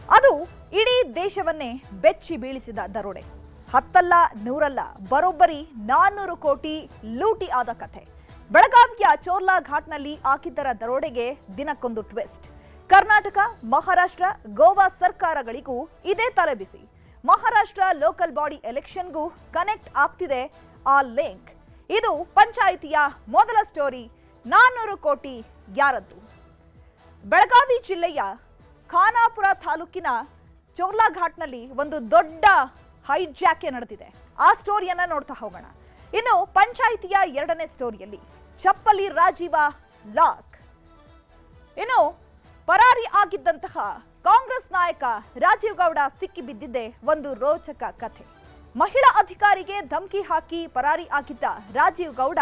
ಅದು ಇಡೀ ದೇಶವನ್ನೇ ಬೆಚ್ಚಿ ಬೀಳಿಸಿದ ದರೋಡೆ. ಹತ್ತಲ್ಲ ನೂರಲ್ಲ, ಬರೋಬ್ಬರಿ 400 ಕೋಟಿ ಲೂಟಿ ಆದ ಕಥೆ. ಬೆಳಗಾವಿಯ ಚೋರ್ಲಾ ಘಾಟ್ನಲ್ಲಿ ಆಗಿದ್ದರ ದರೋಡೆಗೆ ದಿನಕ್ಕೊಂದು ಟ್ವಿಸ್ಟ್. ಕರ್ನಾಟಕ, ಮಹಾರಾಷ್ಟ್ರ, ಗೋವಾ ಸರ್ಕಾರಗಳಿಗೂ ಇದೇ ತಲೆಬಿಸಿ. ಮಹಾರಾಷ್ಟ್ರ ಲೋಕಲ್ ಬಾಡಿ ಎಲೆಕ್ಷನ್ಗೂ ಕನೆಕ್ಟ್ ಆಗ್ತಿದೆ ಆ ಲಿಂಕ್. ಇದು ಪಂಚಾಯಿತಿಯ ಮೊದಲ ಸ್ಟೋರಿ. 400 ಕೋಟಿ ಯಾರದ್ದು? ಬೆಳಗಾವಿ ಜಿಲ್ಲೆಯ ಖಾನಾಪುರ ತಾಲೂಕಿನ ಚೋರ್ಲಾ ಘಾಟ್ನಲ್ಲಿ ಒಂದು ದೊಡ್ಡ ಹೈಜಾಕೆ ನಡೆದಿದೆ. ಆ ಸ್ಟೋರಿಯನ್ನ ನೋಡ್ತಾ ಹೋಗೋಣ. ಇನ್ನು ಪಂಚಾಯಿತಿಯ ಎರಡನೇ ಸ್ಟೋರಿಯಲ್ಲಿ ಚಪ್ಪಲಿ ರಾಜೀವ ಲಾಕ್. ಇನ್ನು ಪರಾರಿ ಆಗಿದ್ದಂತಹ ಕಾಂಗ್ರೆಸ್ ನಾಯಕ ರಾಜೀವ್ ಗೌಡ ಸಿಕ್ಕಿ ಬಿದ್ದಿದ್ದೇ ಒಂದು ರೋಚಕ ಕಥೆ. ಮಹಿಳಾ ಅಧಿಕಾರಿಗೆ ಧಮಕಿ ಹಾಕಿ ಪರಾರಿ ಆಗಿದ್ದ ರಾಜೀವ್ ಗೌಡ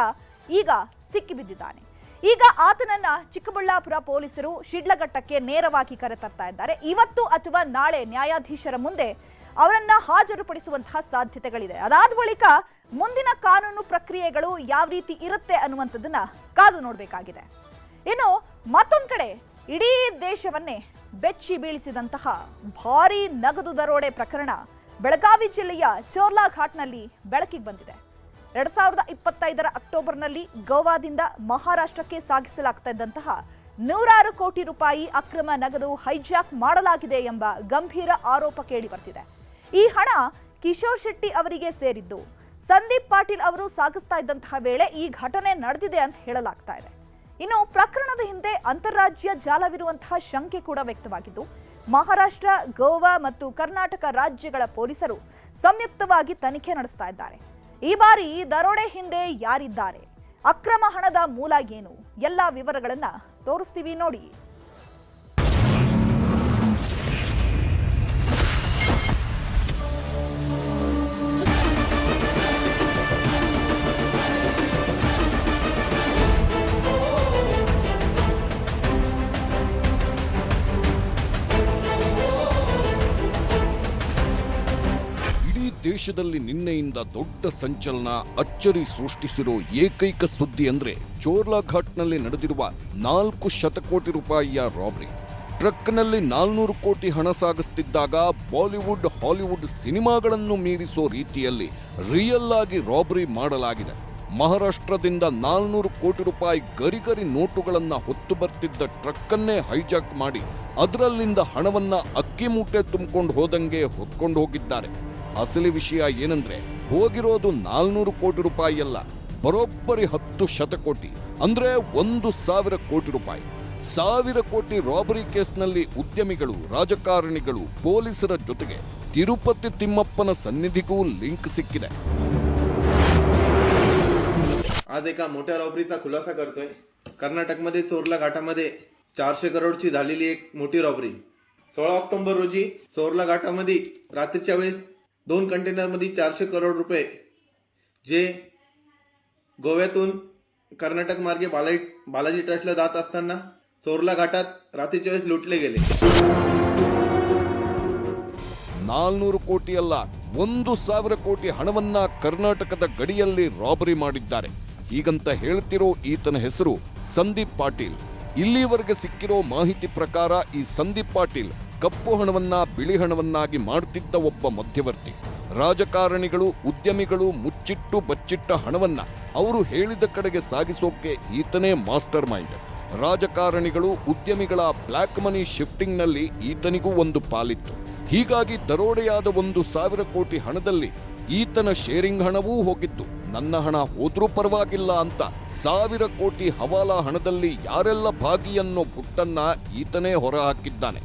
ಈಗ ಸಿಕ್ಕಿ ಬಿದ್ದಿದ್ದಾನೆ. ಈಗ ಆತನನ್ನ ಚಿಕ್ಕಬಳ್ಳಾಪುರ ಪೊಲೀಸರು ಶಿಡ್ಲಘಟ್ಟಕ್ಕೆ ನೇರವಾಗಿ ಕರೆತರ್ತಾ ಇದ್ದಾರೆ. ಇವತ್ತು ಅಥವಾ ನಾಳೆ ನ್ಯಾಯಾಧೀಶರ ಮುಂದೆ ಅವರನ್ನ ಹಾಜರುಪಡಿಸುವಂತಹ ಸಾಧ್ಯತೆಗಳಿದೆ. ಅದಾದ ಬಳಿಕ ಮುಂದಿನ ಕಾನೂನು ಪ್ರಕ್ರಿಯೆಗಳು ಯಾವ ರೀತಿ ಇರುತ್ತೆ ಅನ್ನುವಂಥದ್ದನ್ನ ಕಾದು ನೋಡಬೇಕಾಗಿದೆ. ಇನ್ನು ಮತ್ತೊಂದು ಕಡೆ ಇಡೀ ದೇಶವನ್ನೇ ಬೆಚ್ಚಿ ಬೀಳಿಸಿದಂತಹ ಭಾರೀ ನಗದು ದರೋಡೆ ಪ್ರಕರಣ ಬೆಳಗಾವಿ ಜಿಲ್ಲೆಯ ಚೋರ್ಲಾ ಘಾಟ್ನಲ್ಲಿ ಬೆಳಕಿಗೆ ಬಂದಿದೆ. 2025ರ ಅಕ್ಟೋಬರ್ನಲ್ಲಿ ಗೋವಾದಿಂದ ಮಹಾರಾಷ್ಟ್ರಕ್ಕೆ ಸಾಗಿಸಲಾಗ್ತಾ ಇದ್ದಂತಹ 100 ಕೋಟಿ ರೂಪಾಯಿ ಅಕ್ರಮ ನಗದು ಹೈಜಾಕ್ ಮಾಡಲಾಗಿದೆ ಎಂಬ ಗಂಭೀರ ಆರೋಪ ಕೇಳಿ ಬರ್ತಿದೆ. ಈ ಹಣ ಕಿಶೋರ್ ಶೆಟ್ಟಿ ಅವರಿಗೆ ಸೇರಿದ್ದು. ಸಂದೀಪ್ ಪಾಟೀಲ್ ಅವರು ಸಾಗಿಸ್ತಾ ಇದ್ದಂತಹ ವೇಳೆ ಈ ಘಟನೆ ನಡೆದಿದೆ ಅಂತ ಹೇಳಲಾಗ್ತಾ ಇದೆ. ಇನ್ನು ಪ್ರಕರಣದ ಹಿಂದೆ ಅಂತಾರಾಜ್ಯ ಜಾಲವಿರುವಂತಹ ಶಂಕೆ ಕೂಡ ವ್ಯಕ್ತವಾಗಿದ್ದು, ಮಹಾರಾಷ್ಟ್ರ, ಗೋವಾ ಮತ್ತು ಕರ್ನಾಟಕ ರಾಜ್ಯಗಳ ಪೊಲೀಸರು ಸಂಯುಕ್ತವಾಗಿ ತನಿಖೆ ನಡೆಸ್ತಾ ಇದ್ದಾರೆ. ಈ ಬಾರಿ ದರೋಡೆ ಹಿಂದೆ ಯಾರಿದ್ದಾರೆ, ಅಕ್ರಮ ಹಣದ ಮೂಲ ಏನು, ಎಲ್ಲ ವಿವರಗಳನ್ನ ತೋರಿಸ್ತೀವಿ ನೋಡಿ. ದೇಶದಲ್ಲಿ ನಿನ್ನೆಯಿಂದ ದೊಡ್ಡ ಸಂಚಲನ, ಅಚ್ಚರಿ ಸೃಷ್ಟಿಸಿರೋ ಏಕೈಕ ಸುದ್ದಿ ಅಂದ್ರೆ ಚೋರ್ಲಾ ಘಾಟ್ನಲ್ಲಿ ನಡೆದಿರುವ 4 ಶತಕೋಟಿ ರೂಪಾಯಿಯ ರಾಬರಿ. ಟ್ರಕ್ನಲ್ಲಿ 400 ಕೋಟಿ ಹಣ ಸಾಗಿಸುತ್ತಿದ್ದಾಗ ಬಾಲಿವುಡ್, ಹಾಲಿವುಡ್ ಸಿನಿಮಾಗಳನ್ನು ಮೀರಿಸೋ ರೀತಿಯಲ್ಲಿ ರಿಯಲ್ ಆಗಿ ರಾಬರಿ ಮಾಡಲಾಗಿದೆ. ಮಹಾರಾಷ್ಟ್ರದಿಂದ 400 ಕೋಟಿ ರೂಪಾಯಿ ಗರಿಗರಿ ನೋಟುಗಳನ್ನ ಹೊತ್ತು ಬರ್ತಿದ್ದ ಟ್ರಕ್ಕನ್ನೇ ಹೈಜಾಕ್ ಮಾಡಿ ಅದರಲ್ಲಿಂದ ಹಣವನ್ನ ಅಕ್ಕಿ ಮೂಟೆ ತುಂಬಿಕೊಂಡು ಹೋದಂಗೆ ಹೊತ್ಕೊಂಡು ಹೋಗಿದ್ದಾರೆ. ಅಸಲಿ ವಿಷಯ ಏನಂದ್ರೆ, ಹೋಗಿರೋದು 400 ಕೋಟಿ ರೂಪಾಯಿ ಅಲ್ಲ, ಬರೋಬ್ಬರಿ 10 ಶತಕೋಟಿ, ಅಂದ್ರೆ 1,000 ಕೋಟಿ ರೂಪಾಯಿ. 1000 ಕೋಟಿ ರಾಬರಿ ಕೇಸ್ನಲ್ಲಿ ಉದ್ಯಮಿಗಳು, ರಾಜಕಾರಣಿಗಳು, ಪೊಲೀಸರ ಜೊತೆಗೆ ತಿರುಪತಿ ತಿಮ್ಮಪ್ಪನ ಸನ್ನಿಧಿಗೂ ಲಿಂಕ್ ಸಿಕ್ಕಿದೆ. आज एका मोठ्या रॉबरीचा खुलासा करतोय. कर्नाटकमध्ये चोरला घाटामध्ये 400 करोडची झालेली एक मोठी रॉबरी. 16 ऑक्टोबर रोजी चोरला घाटामध्ये रात्रीच्या वेळेस 2 कंटेनरमध्ये 400 करोड रुपये जे गोव्यातून कर्नाटक मार्गे बालाजी ट्रस्टला जात असताना चोरला घाटात रात्रीच्या वेळेस लुटले गेले. 400 ಕೋಟಿ ಅಲ್ಲ, 1,000 ಕೋಟಿ ಹಣವನ್ನ ಕರ್ನಾಟಕದ ಗಡಿಯಲ್ಲಿ ರಾಬರಿ ಮಾಡಿದ್ದಾರೆ. ಹೀಗಂತ ಹೇಳ್ತಿರೋ ಈತನ ಹೆಸರು ಸಂದೀಪ್ ಪಾಟೀಲ್. ಇಲ್ಲಿವರೆಗೆ ಸಿಕ್ಕಿರೋ ಮಾಹಿತಿ ಪ್ರಕಾರ ಈ ಸಂದೀಪ್ ಪಾಟೀಲ್ ಕಪ್ಪು ಹಣವನ್ನ ಬಿಳಿ ಹಣವನ್ನಾಗಿ ಮಾಡ್ತಿದ್ದ ಒಬ್ಬ ಮಧ್ಯವರ್ತಿ. ರಾಜಕಾರಣಿಗಳು, ಉದ್ಯಮಿಗಳು ಮುಚ್ಚಿಟ್ಟು ಬಚ್ಚಿಟ್ಟ ಹಣವನ್ನ ಅವರು ಹೇಳಿದ ಕಡೆಗೆ ಸಾಗಿಸೋಕೆ ಈತನೇ ಮಾಸ್ಟರ್ ಮೈಂಡ್. ರಾಜಕಾರಣಿಗಳು, ಉದ್ಯಮಿಗಳ ಬ್ಲ್ಯಾಕ್ ಮನಿ ಶಿಫ್ಟಿಂಗ್ನಲ್ಲಿ ಈತನಿಗೂ ಒಂದು ಪಾಲಿತ್ತು. ಹೀಗಾಗಿ ದರೋಡೆಯಾದ 1,000 ಕೋಟಿ ಹಣದಲ್ಲಿ ಈತನ ಶೇರಿಂಗ್ ಹಣವೂ ಹೋಗಿತ್ತು. ನನ್ನ ಹಣ ಹೋದ್ರೂ ಪರವಾಗಿಲ್ಲ ಅಂತ 1,000 ಕೋಟಿ ಹವಾಲಾ ಹಣದಲ್ಲಿ ಯಾರೆಲ್ಲ ಭಾಗಿ ಅನ್ನೋ ಗುಟ್ಟನ್ನ ಈತನೇ ಹೊರಹಾಕಿದ್ದಾನೆ.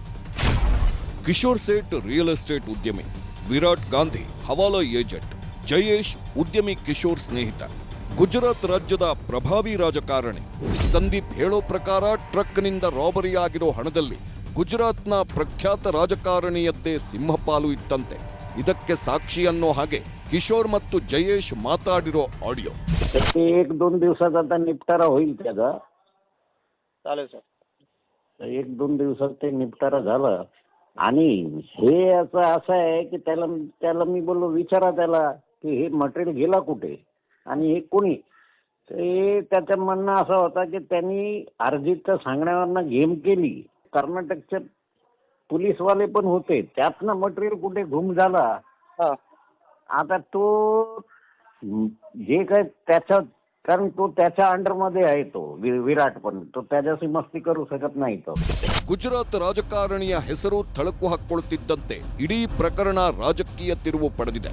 ಕಿಶೋರ್ ಸೇಠ್ ರಿಯಲ್ ಎಸ್ಟೇಟ್ ಉದ್ಯಮಿ, ವಿರಾಟ್ ಗಾಂಧಿ ಹವಾಲಾ ಏಜೆಂಟ್, ಜಯೇಶ್ ಉದ್ಯಮಿ ಕಿಶೋರ್ ಸ್ನೇಹಿತ, ಗುಜರಾತ್ ರಾಜ್ಯದ ಪ್ರಭಾವಿ ರಾಜಕಾರಣಿ. ಸಂದೀಪ್ ಹೇಳೋ ಪ್ರಕಾರ ಟ್ರಕ್ನಿಂದ ರಾಬರಿ ಆಗಿರೋ ಹಣದಲ್ಲಿ ಗುಜರಾತ್ನ ಪ್ರಖ್ಯಾತ ರಾಜಕಾರಣಿಯದ್ದೇ ಸಿಂಹಪಾಲು ಇತ್ತಂತೆ. ಇದಕ್ಕೆ ಸಾಕ್ಷಿ ಅನ್ನೋ ಹಾಗೆ ಕಿಶೋರ್ ಮತ್ತು ಜಯೇಶ್ ಮಾತಾಡಿರೋ ಆಡಿಯೋ. 1-2 दिवसात आता निपटारा होईल त्याचा. चालेल सर. 1-2 दिवसात ते निपटारा झाला. आणि हे असं आहे की त्याला मी बोललो, विचारा त्याला की हे मटेरियल गेला कुठे आणि हे कोणी. ते त्याचं म्हणणं असं होता की त्यांनी अर्जितच्या सांगण्यावरनं गेम केली. कर्नाटकच्या पोलीसवाले पण होते, त्यातनं मटेरियल कुठे गुम झाला. हा आता तो जे काय त्याच्या, कारण तो त्याच्या अंडरमध्ये आहे, तो विराट पण तो त्याच्याशी मस्ती करू शकत नाही. तो ಗುಜರಾತ್ ರಾಜಕಾರಣಿಯ ಹೆಸರು ಥಳಕು ಹಾಕ್ಕೊಳ್ತಿದ್ದಂತೆ ಇಡೀ ಪ್ರಕರಣ ರಾಜಕೀಯ ತಿರುವು ಪಡೆದಿದೆ.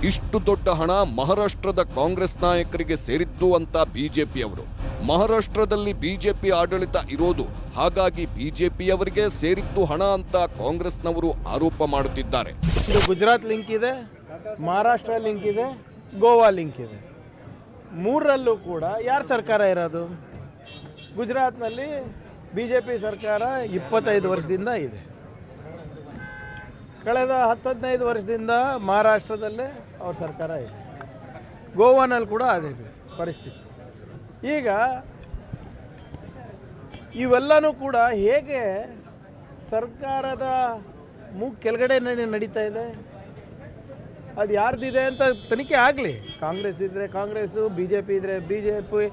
ಇಷ್ಟು ದೊಡ್ಡ ಹಣ ಮಹಾರಾಷ್ಟ್ರದ ಕಾಂಗ್ರೆಸ್ ನಾಯಕರಿಗೆ ಸೇರಿದ್ದು ಅಂತ ಬಿಜೆಪಿಯವರು, ಮಹಾರಾಷ್ಟ್ರದಲ್ಲಿ ಬಿಜೆಪಿ ಆಡಳಿತ ಇರೋದು, ಹಾಗಾಗಿ ಬಿಜೆಪಿಯವರಿಗೆ ಸೇರಿದ್ದು ಹಣ ಅಂತ ಕಾಂಗ್ರೆಸ್ನವರು ಆರೋಪ ಮಾಡುತ್ತಿದ್ದಾರೆ. ಇದು ಗುಜರಾತ್ ಲಿಂಕ್ ಇದೆ, ಮಹಾರಾಷ್ಟ್ರ ಲಿಂಕ್ ಇದೆ, ಗೋವಾ ಲಿಂಕ್ ಇದೆ. ಮೂರರಲ್ಲೂ ಕೂಡ ಯಾರ ಸರ್ಕಾರ ಇರೋದು? ಗುಜರಾತ್ನಲ್ಲಿ ಬಿಜೆಪಿ ಸರ್ಕಾರ 25 ವರ್ಷದಿಂದ ಇದೆ. ಕಳೆದ 10-15 ವರ್ಷದಿಂದ ಮಹಾರಾಷ್ಟ್ರದಲ್ಲೇ ಅವ್ರ ಸರ್ಕಾರ ಇದೆ. ಗೋವಾನಲ್ಲಿ ಕೂಡ ಅದೇ ಪರಿಸ್ಥಿತಿ. ಈಗ ಇವೆಲ್ಲನೂ ಕೂಡ ಹೇಗೆ ಸರ್ಕಾರದ ಕೆಳಗಡೆ ನಡೀತಾ ಇದೆ, ಅದು ಯಾರ್ದಿದೆ ಅಂತ ತನಿಖೆ ಆಗಲಿ. ಕಾಂಗ್ರೆಸ್ ಇದ್ದರೆ ಕಾಂಗ್ರೆಸ್ಸು, ಬಿ ಜೆ ಪಿ ಇದ್ದರೆ B J P,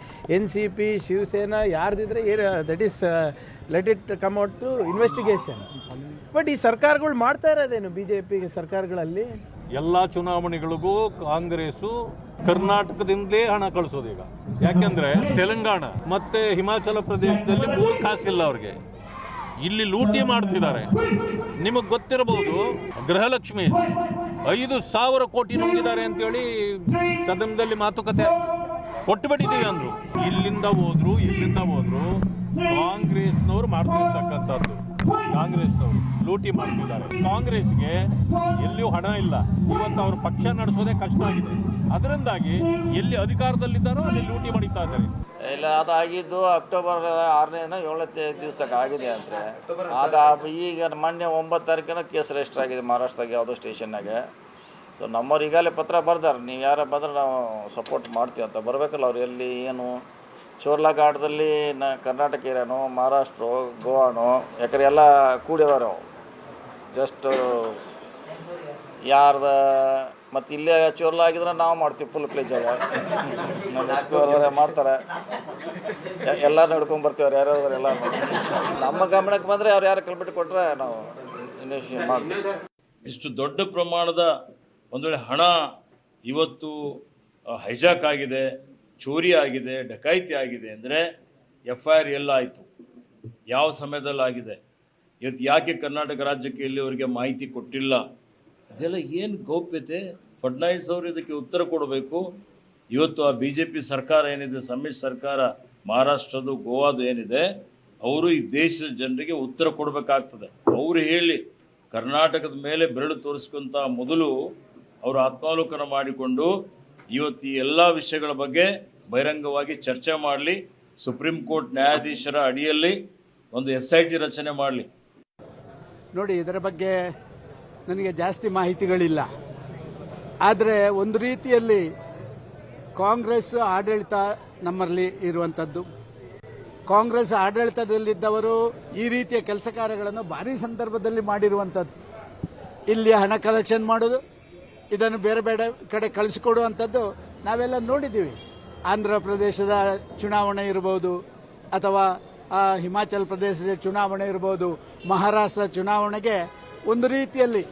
NCP, Shivsena ಯಾರ್ದಿದ್ರೆ that is let it come out to investigation. But ಈ ಸರ್ಕಾರಗಳು ಮಾಡ್ತಾ ಇರೋದೇನು? BJP ಸರ್ಕಾರಗಳಲ್ಲಿ ಎಲ್ಲ ಚುನಾವಣೆಗಳಿಗೂ ಕಾಂಗ್ರೆಸ್ಸು ಕರ್ನಾಟಕದಿಂದಲೇ ಹಣ ಕಳಿಸೋದೀಗ. ಯಾಕೆಂದ್ರೆ ತೆಲಂಗಾಣ ಮತ್ತೆ ಹಿಮಾಚಲ ಪ್ರದೇಶದಲ್ಲಿ 3 ಕಾಸಿಲ್ಲ ಅವ್ರಿಗೆ, ಇಲ್ಲಿ ಲೂಟಿ ಮಾಡ್ತಿದ್ದಾರೆ. ನಿಮಗೆ ಗೊತ್ತಿರಬಹುದು, ಗೃಹಲಕ್ಷ್ಮಿ 5,000 ಕೋಟಿ ನುಂಗಿದ್ದಾರೆ ಅಂತೇಳಿ ಸದನದಲ್ಲಿ ಮಾತುಕತೆ ಕೊಟ್ಟುಬಿಟ್ಟಿದ್ದೀವಿ ಅಂದ್ರು. ಇಲ್ಲಿಂದ ಹೋದ್ರು ಕಾಂಗ್ರೆಸ್ನವ್ರು ಮಾಡ್ತಿರ್ತಕ್ಕಂಥದ್ದು, ಕಾಂಗ್ರೆಸ್ನವರು ಲೂಟಿ ಮಾಡ್ತಿದ್ದಾರೆ. ಕಾಂಗ್ರೆಸ್ಗೆ ಎಲ್ಲಿಯೂ ಹಣ ಇಲ್ಲ, ಇವತ್ತು ಅವ್ರ ಪಕ್ಷ ನಡೆಸೋದೇ ಕಷ್ಟ ಆಗಿದೆ. ಅದರಿಂದಾಗಿ ಎಲ್ಲಿ ಅಧಿಕಾರದಲ್ಲಿದ್ದಾರೋ ಅಲ್ಲಿ ಲೂಟಿ ಮಾಡಿತಾ ಇದ್ದಾರೆ. ಇಲ್ಲ, ಅದಾಗಿದ್ದು ಅಕ್ಟೋಬರ್ 6ನೇ 7ನೇ ದಿವಸದಾಗ ಆಗಿದೆ ಅಂದರೆ, ಅದು ಈಗ ಮೊನ್ನೆ 9 ತಾರೀಕಿನ ಕೇಸ್ ರಿಜಿಸ್ಟರ್ ಆಗಿದೆ ಮಹಾರಾಷ್ಟ್ರದಾಗ ಯಾವುದೋ ಸ್ಟೇಷನ್ನಾಗೆ. ಸೊ ನಮ್ಮವ್ರು ಈಗಾಗಲೇ ಪತ್ರ ಬರ್ದಾರೆ, ನೀವು ಯಾರ ಬಂದ್ರೆ ನಾವು ಸಪೋರ್ಟ್ ಮಾಡ್ತೀವಿ ಅಂತ. ಬರಬೇಕಲ್ಲ ಅವ್ರು, ಎಲ್ಲಿ ಏನು ಚೋರ್ಲಾ ಘಾಟದಲ್ಲಿ ಕರ್ನಾಟಕ ಏರಿಯಾನೋ ಮಹಾರಾಷ್ಟ್ರ ಗೋವಾನೋ, ಯಾಕಂದ್ರೆ ಎಲ್ಲ ಕೂಡಿದಾರೆ ಅವು. ಜಸ್ಟ್ ಯಾರ್ದ ಮತ್ತು ಇಲ್ಲೇ ಚೋರ್ಲಾ ಆಗಿದ್ರೆ ನಾವು ಮಾಡ್ತೀವಿ ಫುಲ್ ಪ್ಲೇಜಾಗ, ನಮ್ಮ ಮಾಡ್ತಾರೆ, ಎಲ್ಲ ನೋಡ್ಕೊಂಡು ಬರ್ತೀವಿ. ಅವ್ರು ಯಾರ್ಯಾರು ಎಲ್ಲ ನಮ್ಮ ಗಮನಕ್ಕೆ ಬಂದರೆ ಅವ್ರು ಯಾರು ಕಲ್ಬಿಟ್ಟು ಕೊಟ್ಟರೆ ನಾವು ಇನ್ವೆಸ್ಟಿಗೇಷನ್ ಮಾಡ್ತೀವಿ. ಇಷ್ಟು ದೊಡ್ಡ ಪ್ರಮಾಣದ ಒಂದು ವೇಳೆ ಹಣ ಇವತ್ತು ಹೈಜಾಕ್ ಆಗಿದೆ, ಚೋರಿ ಆಗಿದೆ, ಡಕಾಯಿತಿ ಆಗಿದೆ ಅಂದರೆ FIR ಎಲ್ಲ ಆಯಿತು, ಯಾವ ಸಮಯದಲ್ಲಿ ಆಗಿದೆ, ಇವತ್ತು ಯಾಕೆ ಕರ್ನಾಟಕ ರಾಜ್ಯಕ್ಕೆ ಇಲ್ಲಿವರೆಗೆ ಮಾಹಿತಿ ಕೊಟ್ಟಿಲ್ಲ, ಇದೆಲ್ಲ ಏನು ಗೌಪ್ಯತೆ? ಫಡ್ನವೀಸ್ ಅವರು ಇದಕ್ಕೆ ಉತ್ತರ ಕೊಡಬೇಕು. ಇವತ್ತು ಆ BJP ಸರ್ಕಾರ ಏನಿದೆ, ಸಮ್ಮಿಶ್ರ ಸರ್ಕಾರ, ಮಹಾರಾಷ್ಟ್ರದ್ದು ಗೋವಾದು ಏನಿದೆ, ಅವರು ಈ ದೇಶದ ಜನರಿಗೆ ಉತ್ತರ ಕೊಡಬೇಕಾಗ್ತದೆ. ಅವರು ಹೇಳಿ ಕರ್ನಾಟಕದ ಮೇಲೆ ಬೆರಳು ತೋರಿಸ್ಕೊಂತ ಮೊದಲು ಅವರು ಆತ್ಮಾವಲೋಕನ ಮಾಡಿಕೊಂಡು ಇವತ್ತು ಈ ಎಲ್ಲ ವಿಷಯಗಳ ಬಗ್ಗೆ ಬಹಿರಂಗವಾಗಿ ಚರ್ಚೆ ಮಾಡಲಿ. ಸುಪ್ರೀಂ ಕೋರ್ಟ್ ನ್ಯಾಯಾಧೀಶರ ಅಡಿಯಲ್ಲಿ ಒಂದು SIT ರಚನೆ ಮಾಡಲಿ. ನೋಡಿ, ಇದರ ಬಗ್ಗೆ ನನಗೆ ಜಾಸ್ತಿ ಮಾಹಿತಿಗಳಿಲ್ಲ. ಆದರೆ ಒಂದು ರೀತಿಯಲ್ಲಿ ಕಾಂಗ್ರೆಸ್ ಆಡಳಿತ ನಮ್ಮಲ್ಲಿ ಇರುವಂಥದ್ದು, ಕಾಂಗ್ರೆಸ್ ಆಡಳಿತದಲ್ಲಿದ್ದವರು ಈ ರೀತಿಯ ಕೆಲಸ ಕಾರ್ಯಗಳನ್ನು ಭಾರಿ ಸಂದರ್ಭದಲ್ಲಿ ಮಾಡಿರುವಂಥದ್ದು. ಇಲ್ಲಿ ಹಣ ಕಲೆಕ್ಷನ್ ಮಾಡೋದು, ಇದನ್ನು ಬೇರೆ ಬೇರೆ ಕಡೆ ಕಳಿಸಿಕೊಡುವಂಥದ್ದು ನಾವೆಲ್ಲ ನೋಡಿದ್ದೀವಿ. ಆಂಧ್ರ ಪ್ರದೇಶದ ಚುನಾವಣೆ ಇರ್ಬೋದು, ಅಥವಾ ಹಿಮಾಚಲ ಪ್ರದೇಶದ ಚುನಾವಣೆ ಇರ್ಬೋದು, ಮಹಾರಾಷ್ಟ್ರ ಚುನಾವಣೆಗೆ ಒಂದು ರೀತಿಯಲ್ಲಿ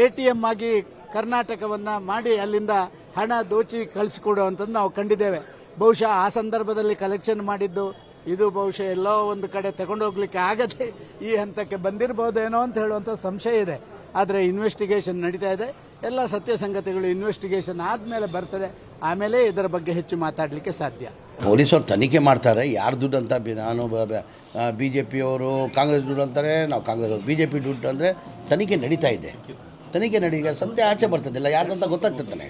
ATM ಆಗಿ ಕರ್ನಾಟಕವನ್ನು ಮಾಡಿ ಅಲ್ಲಿಂದ ಹಣ ದೋಚಿ ಕಳಿಸಿಕೊಡುವಂಥದ್ದು ನಾವು ಕಂಡಿದ್ದೇವೆ. ಬಹುಶಃ ಆ ಸಂದರ್ಭದಲ್ಲಿ ಕಲೆಕ್ಷನ್ ಮಾಡಿದ್ದು ಇದು ಬಹುಶಃ ಎಲ್ಲೋ ಒಂದು ಕಡೆ ತಗೊಂಡೋಗ್ಲಿಕ್ಕೆ ಆಗದೆ ಈ ಹಂತಕ್ಕೆ ಬಂದಿರಬಹುದೇನೋ ಅಂತ ಹೇಳುವಂಥ ಸಂಶಯ ಇದೆ. ಆದರೆ ಇನ್ವೆಸ್ಟಿಗೇಷನ್ ನಡೀತಾ ಇದೆ, ಎಲ್ಲ ಸತ್ಯ ಸಂಗತಿಗಳು ಇನ್ವೆಸ್ಟಿಗೇಷನ್ ಆದಮೇಲೆ ಬರ್ತದೆ, ಆಮೇಲೆ ಇದರ ಬಗ್ಗೆ ಹೆಚ್ಚು ಮಾತಾಡಲಿಕ್ಕೆ ಸಾಧ್ಯ. ಪೊಲೀಸರು ತನಿಖೆ ಮಾಡ್ತಾರೆ, ಯಾರು ದುಡ್ಡು ಅಂತ. ನಾನು BJP ಅವರು ಕಾಂಗ್ರೆಸ್ ದುಡ್ಡು ಅಂತಾರೆ, ನಾವು ಕಾಂಗ್ರೆಸ್ ಅವರು BJP ದುಡ್ಡು ಅಂದರೆ ತನಿಖೆ ನಡೀತಾ ಇದೆ. ತನಿಖೆ ನಡೀಗ ಸತ್ಯ ಆಚೆ ಬರ್ತದೆ, ಇಲ್ಲ ಯಾರ್ದಂತ ಗೊತ್ತಾಗ್ತದೆ,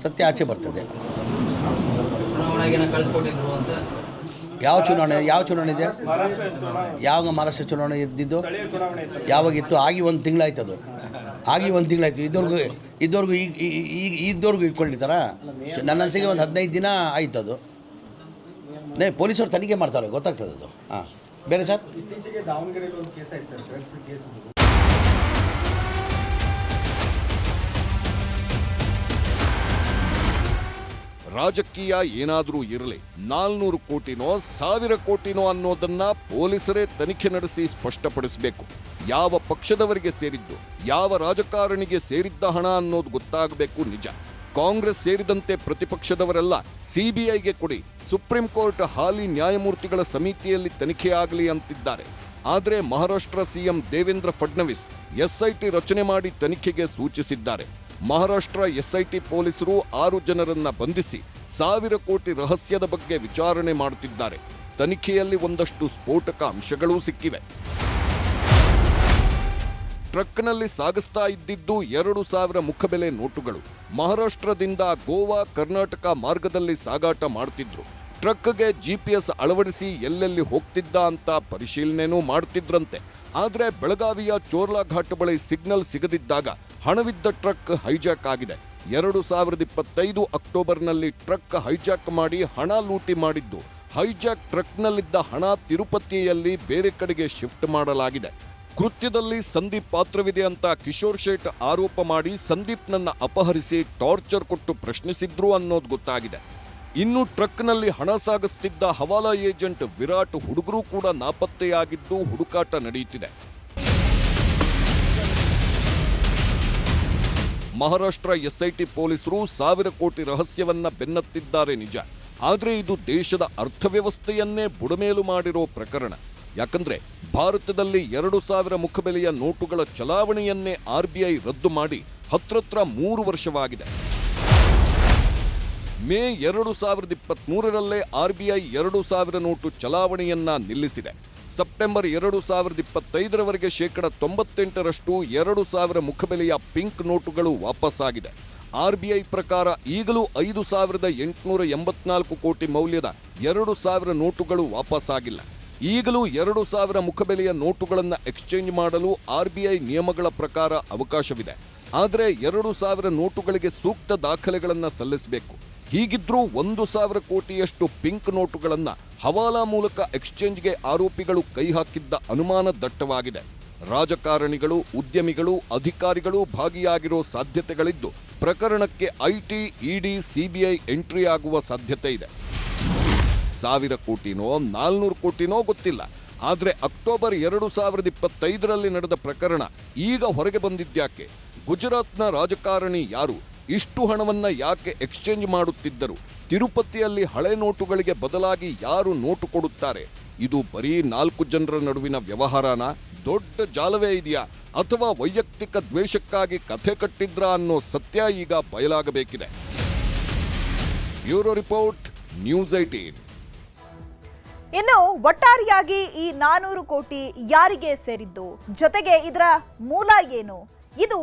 ಸತ್ಯ ಆಚೆ ಬರ್ತದೆ. ಯಾವ ಚುನಾವಣೆ ಇದೆ? ಯಾವಾಗ ಮಹಾರಾಷ್ಟ್ರ ಚುನಾವಣೆ ಇದ್ದಿದ್ದು? ಯಾವಾಗಿತ್ತು? ಆಗಿ 1 ತಿಂಗಳಾಯ್ತು. ಅದು ಆಗಿ 1 ತಿಂಗಳಾಯ್ತು. ಇದ್ದವ್ರಿಗೂ ಇಟ್ಕೊಂಡಿರ್ತಾರ? ನನ್ನ ಅನಿಸಿಕೆ ಒಂದು 15 ದಿನ ಆಯ್ತು. ಅದು ಪೊಲೀಸರು ತನಿಖೆ ಮಾಡ್ತಾರೆ, ಗೊತ್ತಾಗ್ತದೆ ಅದು. ಹಾಂ, ಬೇರೆ ಸರ್, ಇತ್ತೀಚೆಗೆ ದಾವಣಗೆರೆಯಲ್ಲಿ ಒಂದು ಕೇಸ್ ಆಯ್ತು ಸರ್, ಡ್ರಗ್ಸ್ ಕೇಸ್. ರಾಜಕೀಯ ಏನಾದ್ರೂ ಇರಲಿ, 400 ಕೋಟಿನೋ 1000 ಕೋಟಿನೋ ಅನ್ನೋದನ್ನ ಪೊಲೀಸರೇ ತನಿಖೆ ನಡೆಸಿ ಸ್ಪಷ್ಟಪಡಿಸಬೇಕು. ಯಾವ ಪಕ್ಷದವರಿಗೆ ಸೇರಿದ್ದು, ಯಾವ ರಾಜಕಾರಣಿಗೆ ಸೇರಿದ್ದ ಹಣ ಅನ್ನೋದು ಗೊತ್ತಾಗಬೇಕು. ನಿಜ, ಕಾಂಗ್ರೆಸ್ ಸೇರಿದಂತೆ ಪ್ರತಿಪಕ್ಷದವರೆಲ್ಲ ಸಿಬಿಐಗೆ ಕೊಡಿ, ಸುಪ್ರೀಂ ಕೋರ್ಟ್ ಹಾಲಿ ನ್ಯಾಯಮೂರ್ತಿಗಳ ಸಮಿತಿಯಲ್ಲಿ ತನಿಖೆ ಆಗಲಿ ಅಂತಿದ್ದಾರೆ. ಆದರೆ ಮಹಾರಾಷ್ಟ್ರ ಸಿಎಂ ದೇವೇಂದ್ರ ಫಡ್ನವೀಸ್ ಎಸ್ಐಟಿ ರಚನೆ ಮಾಡಿ ತನಿಖೆಗೆ ಸೂಚಿಸಿದ್ದಾರೆ. ಮಹಾರಾಷ್ಟ್ರ ಎಸ್ಐಟಿ ಪೊಲೀಸರು 6 ಜನರನ್ನ ಬಂಧಿಸಿ 1000 ಕೋಟಿ ರಹಸ್ಯದ ಬಗ್ಗೆ ವಿಚಾರಣೆ ಮಾಡುತ್ತಿದ್ದಾರೆ. ತನಿಖೆಯಲ್ಲಿ ಒಂದಷ್ಟು ಸ್ಫೋಟಕ ಅಂಶಗಳೂ ಸಿಕ್ಕಿವೆ. ಟ್ರಕ್ನಲ್ಲಿ ಸಾಗಿಸ್ತಾ ಇದ್ದಿದ್ದು 2000 ಮುಖಬೆಲೆ ನೋಟುಗಳು. ಮಹಾರಾಷ್ಟ್ರದಿಂದ ಗೋವಾ ಕರ್ನಾಟಕ ಮಾರ್ಗದಲ್ಲಿ ಸಾಗಾಟ ಮಾಡ್ತಿದ್ರು. ಟ್ರಕ್ಗೆ GPS ಅಳವಡಿಸಿ ಎಲ್ಲೆಲ್ಲಿ ಹೋಗ್ತಿದ್ದ ಅಂತ ಪರಿಶೀಲನೆನೂ ಮಾಡ್ತಿದ್ರಂತೆ. ಆದ್ರೆ ಬೆಳಗಾವಿಯ ಚೋರ್ಲಾ ಘಾಟ್ ಬಳಿ ಸಿಗ್ನಲ್ ಸಿಗದಿದ್ದಾಗ ಹಣವಿದ್ದ ಟ್ರಕ್ ಹೈಜಾಕ್ ಆಗಿದೆ. 2025 ಅಕ್ಟೋಬರ್ನಲ್ಲಿ ಟ್ರಕ್ ಹೈಜಾಕ್ ಮಾಡಿ ಹಣ ಲೂಟಿ ಮಾಡಿದ್ದು. ಹೈಜಾಕ್ ಟ್ರಕ್ನಲ್ಲಿದ್ದ ಹಣ ತಿರುಪತಿಯಲ್ಲಿ ಬೇರೆ ಕಡೆಗೆ ಶಿಫ್ಟ್ ಮಾಡಲಾಗಿದೆ. ಕೃತ್ಯದಲ್ಲಿ ಸಂದೀಪ್ ಪಾತ್ರವಿದೆ ಅಂತ ಕಿಶೋರ್ ಶೇಟ್ ಆರೋಪ ಮಾಡಿ ಸಂದೀಪ್ನನ್ನ ಅಪಹರಿಸಿ ಟಾರ್ಚರ್ ಕೊಟ್ಟು ಪ್ರಶ್ನಿಸಿದ್ರು ಅನ್ನೋದು ಗೊತ್ತಾಗಿದೆ. ಇನ್ನು ಟ್ರಕ್ನಲ್ಲಿ ಹಣ ಸಾಗಿಸ್ತಿದ್ದ ಹವಾಲಾ ಏಜೆಂಟ್ ವಿರಾಟ್ ಹುಡುಗರು ಕೂಡ ನಾಪತ್ತೆಯಾಗಿದ್ದು ಹುಡುಕಾಟ ನಡೆಯುತ್ತಿದೆ. ಮಹಾರಾಷ್ಟ್ರ ಎಸ್ಐಟಿ ಪೊಲೀಸರು 1000 ಕೋಟಿ ರಹಸ್ಯವನ್ನ ಬೆನ್ನತ್ತಿದ್ದಾರೆ ನಿಜ. ಆದ್ರೆ ಇದು ದೇಶದ ಅರ್ಥವ್ಯವಸ್ಥೆಯನ್ನೇ ಬುಡಮೇಲು ಮಾಡಿರೋ ಪ್ರಕರಣ. ಯಾಕಂದ್ರೆ ಭಾರತದಲ್ಲಿ 2000 ಮುಖಬೆಲೆಯ ನೋಟುಗಳ ಚಲಾವಣೆಯನ್ನೇ RBI ರದ್ದು ಮಾಡಿ ಹತ್ರತ್ರ 3 ವರ್ಷವಾಗಿದೆ. ಮೇ 2023ರಲ್ಲೇ RBI 2000 ನೋಟು ಚಲಾವಣೆಯನ್ನ ನಿಲ್ಲಿಸಿದೆ. ಸೆಪ್ಟೆಂಬರ್ 2025ರವರೆಗೆ 98% 2000 ಮುಖಬೆಲೆಯ ಪಿಂಕ್ ನೋಟುಗಳು ವಾಪಸ್ಸಾಗಿದೆ. RBI ಪ್ರಕಾರ ಈಗಲೂ 5884 ಕೋಟಿ ಮೌಲ್ಯದ 2000 ನೋಟುಗಳು ವಾಪಸ್ಸಾಗಿಲ್ಲ. ಈಗಲೂ 2000 ಮುಖಬೆಲೆಯ ನೋಟುಗಳನ್ನು ಎಕ್ಸ್ಚೇಂಜ್ ಮಾಡಲು RBI ನಿಯಮಗಳ ಪ್ರಕಾರ ಅವಕಾಶವಿದೆ. ಆದರೆ 2000 ನೋಟುಗಳಿಗೆ ಸೂಕ್ತ ದಾಖಲೆಗಳನ್ನು ಸಲ್ಲಿಸಬೇಕು. ಹೀಗಿದ್ರೂ 1000 ಕೋಟಿಯಷ್ಟು ಪಿಂಕ್ ನೋಟುಗಳನ್ನು ಹವಾಲಾ ಮೂಲಕ ಎಕ್ಸ್ಚೇಂಜ್ಗೆ ಆರೋಪಿಗಳು ಕೈ ಹಾಕಿದ್ದ ಅನುಮಾನ ದಟ್ಟವಾಗಿದೆ. ರಾಜಕಾರಣಿಗಳು, ಉದ್ಯಮಿಗಳು, ಅಧಿಕಾರಿಗಳು ಭಾಗಿಯಾಗಿರೋ ಸಾಧ್ಯತೆಗಳಿದ್ದು ಪ್ರಕರಣಕ್ಕೆ IT, ED, CBI ಎಂಟ್ರಿ ಆಗುವ ಸಾಧ್ಯತೆ ಇದೆ. 1000 ಕೋಟಿನೋ 400 ಕೋಟಿನೋ ಗೊತ್ತಿಲ್ಲ. ಆದರೆ ಅಕ್ಟೋಬರ್ 2025ರಲ್ಲಿ ನಡೆದ ಪ್ರಕರಣ ಈಗ ಹೊರಗೆ ಬಂದಿದ್ಯಾಕೆ? ಗುಜರಾತ್ನ ರಾಜಕಾರಣಿ ಯಾರು? ಇಷ್ಟು ಹಣವನ್ನ ಯಾಕೆ ಎಕ್ಸ್ಚೇಂಜ್ ಮಾಡುತ್ತಿದ್ದರು? ತಿರುಪತಿಯಲ್ಲಿ ಹಳೆ ನೋಟುಗಳಿಗೆ ಬದಲಾಗಿ ಯಾರು ನೋಟು ಕೊಡುತ್ತಾರೆ? ಇದು ಬರೀ 4 ಜನರ ನಡುವಿನ ವ್ಯವಹಾರನ? ದೊಡ್ಡ ಜಾಲವೇ ಇದೆಯಾ? ಅಥವಾ ವೈಯಕ್ತಿಕ ದ್ವೇಷಕ್ಕಾಗಿ ಕಥೆ ಕಟ್ಟಿದ್ರಾ ಅನ್ನೋ ಸತ್ಯ ಈಗ ಬಯಲಾಗಬೇಕಿದೆ. Bureau report, news 18. ಇನ್ನು ಒಟ್ಟಾರೆಯಾಗಿ ಈ 400 ಕೋಟಿ ಯಾರಿಗೆ ಸೇರಿದ್ದು? ಜೊತೆಗೆ ಇದರ ಮೂಲ ಏನು? ಇದು